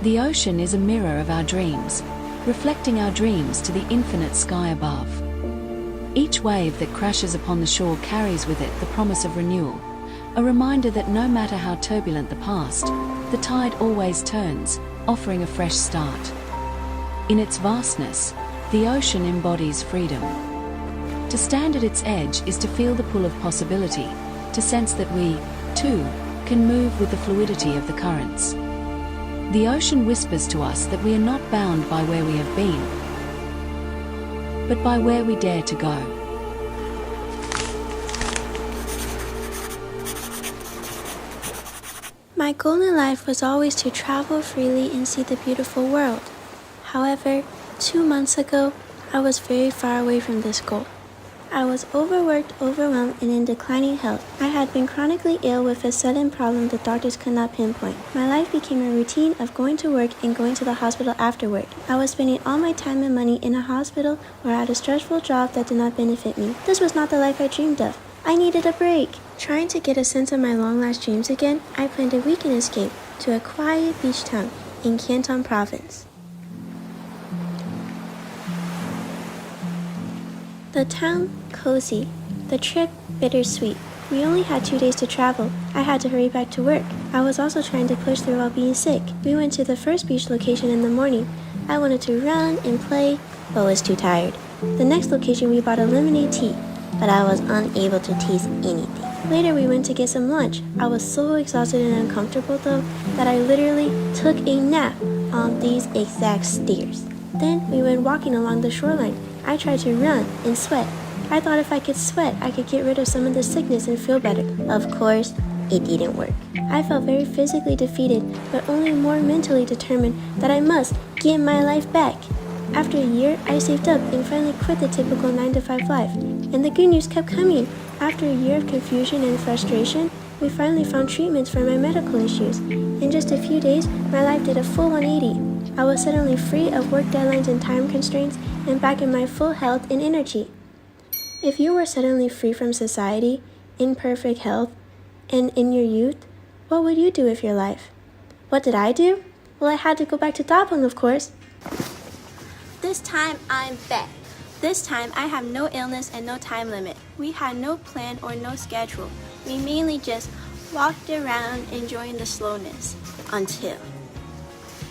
The ocean is a mirror of our dreams, reflecting our dreams to the infinite sky above. Each wave that crashes upon the shore carries with it the promise of renewal, a reminder that no matter how turbulent the past, the tide always turns, offering a fresh start. In its vastness, the ocean embodies freedom. To stand at its edge is to feel the pull of possibility, to sense that we, too, can move with the fluidity of the currents. The ocean whispers to us that we are not bound by where we have been, but by where we dare to go. My goal in life was always to travel freely and see the beautiful world. However, 2 months ago, I was very far away from this goal. I was overworked, overwhelmed, and in declining health. I had been chronically ill with a sudden problem the doctors could not pinpoint. My life became a routine of going to work and going to the hospital afterward. I was spending all my time and money in a hospital or at a stressful job that did not benefit me. This was not the life I dreamed of. I needed a break. Trying to get a sense of my long-lost dreams again, I planned a weekend escape to a quiet beach town in Canton Province. The town, cozy. The trip, bittersweet. We only had 2 days to travel. I had to hurry back to work. I was also trying to push through while being sick. We went to the first beach location in the morning. I wanted to run and play, but was too tired. The next location we bought a lemonade tea, but I was unable to taste anything. Later we went to get some lunch. I was so exhausted and uncomfortable though, that I literally took a nap on these exact stairs. Then we went walking along the shoreline. I tried to run and sweat. I thought if I could sweat, I could get rid of some of the sickness and feel better. Of course, it didn't work. I felt very physically defeated, but only more mentally determined that I must get my life back. After a year, I saved up and finally quit the typical 9-to-5 life. And the good news kept coming. After a year of confusion and frustration, we finally found treatments for my medical issues. In just a few days, my life did a full 180. I was suddenly free of work deadlines and time constraints and back in my full health and energy. If you were suddenly free from society, in perfect health, and in your youth, what would you do with your life? What did I do? Well, I had to go back to Dabong, of course. This time, I'm back. This time, I have no illness and no time limit. We had no plan or no schedule. We mainly just walked around enjoying the slowness until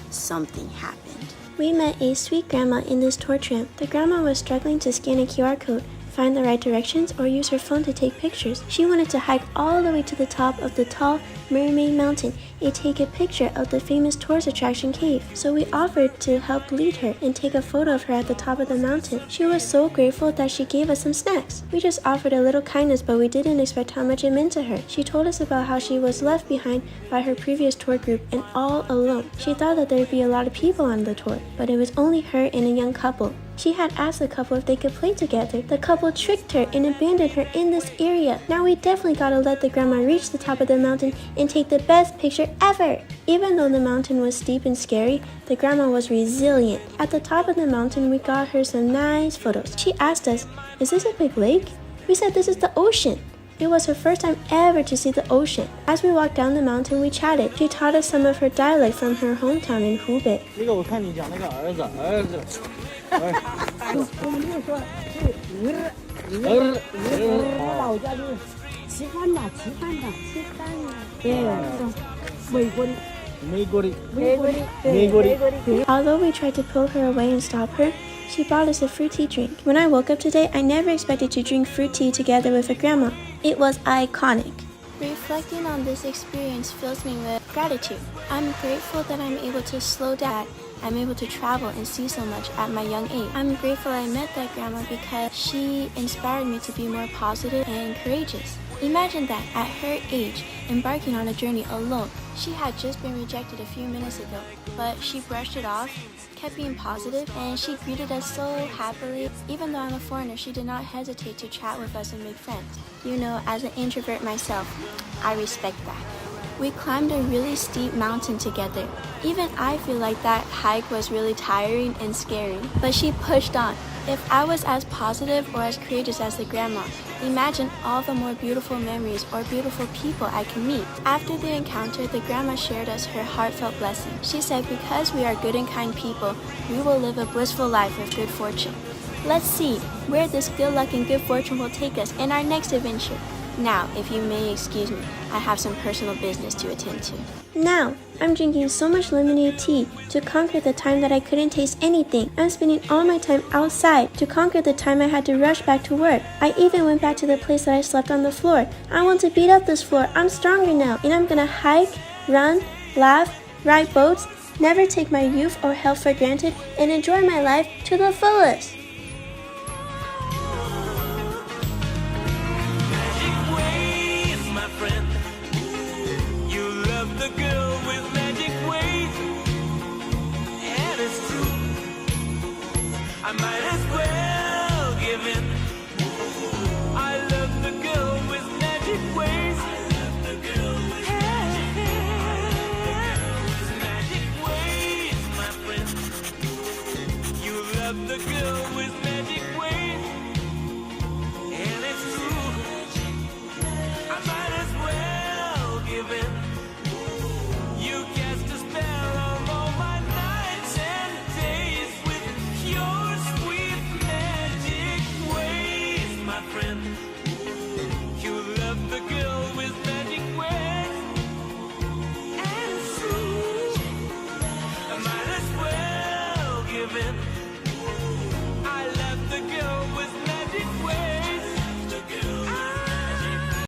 something happened. We met a sweet grandma in this tour tramp. The grandma was struggling to scan a QR code, find the right directions, or use her phone to take pictures. She wanted to hike all the way to the top of the tall Mermaid Mountain and take a picture of the famous tourist attraction cave. So we offered to help lead her and take a photo of her at the top of the mountain. She was so grateful that she gave us some snacks. We just offered a little kindness, but we didn't expect how much it meant to her. She told us about how she was left behind by her previous tour group and all alone. She thought that there would be a lot of people on the tour, but it was only her and a young couple. She had asked the couple if they could play together. The couple tricked her and abandoned her in this area. Now we definitely gotta let the grandma reach the top of the mountain and take the best picture ever. Even though the mountain was steep and scary, the grandma was resilient. At the top of the mountain, we got her some nice photos. She asked us, "Is this a big lake?" We said this is the ocean. It was her first time ever to see the ocean. As we walked down the mountain, we chatted. She taught us some of her dialect from her hometown in Hubei. 这个我看你讲那个儿子。我们这个说是我老家就是吃饭呐，对，美国的。Although we tried to pull her away and stop her, she bought us a fruit tea drink. When I woke up today, I never expected to drink fruit tea together with a grandma. It was iconic. Reflecting on this experience fills me with gratitude. I'm grateful that I'm able to slow down. I'm able to travel and see so much at my young age. I'm grateful I met that grandma because she inspired me to be more positive and courageous. Imagine that, at her age, embarking on a journey alone. She had just been rejected a few minutes ago, but she brushed it off, kept being positive, and she greeted us so happily. Even though I'm a foreigner, she did not hesitate to chat with us and make friends. You know, as an introvert myself, I respect that. We climbed a really steep mountain together. Even I feel like that hike was really tiring and scary, but she pushed on. If I was as positive or as courageous as the grandma, imagine all the more beautiful memories or beautiful people I can meet. After the encounter, the grandma shared us her heartfelt blessing. She said, because we are good and kind people, we will live a blissful life of good fortune. Let's see where this good luck and good fortune will take us in our next adventure. Now, if you may excuse me, I have some personal business to attend to. Now, I'm drinking so much lemonade tea to conquer the time that I couldn't taste anything. I'm spending all my time outside to conquer the time I had to rush back to work. I even went back to the place that I slept on the floor. I want to beat up this floor. I'm stronger now, and I'm gonna hike, run, laugh, ride boats, never take my youth or health for granted, and enjoy my life to the fullest. I might as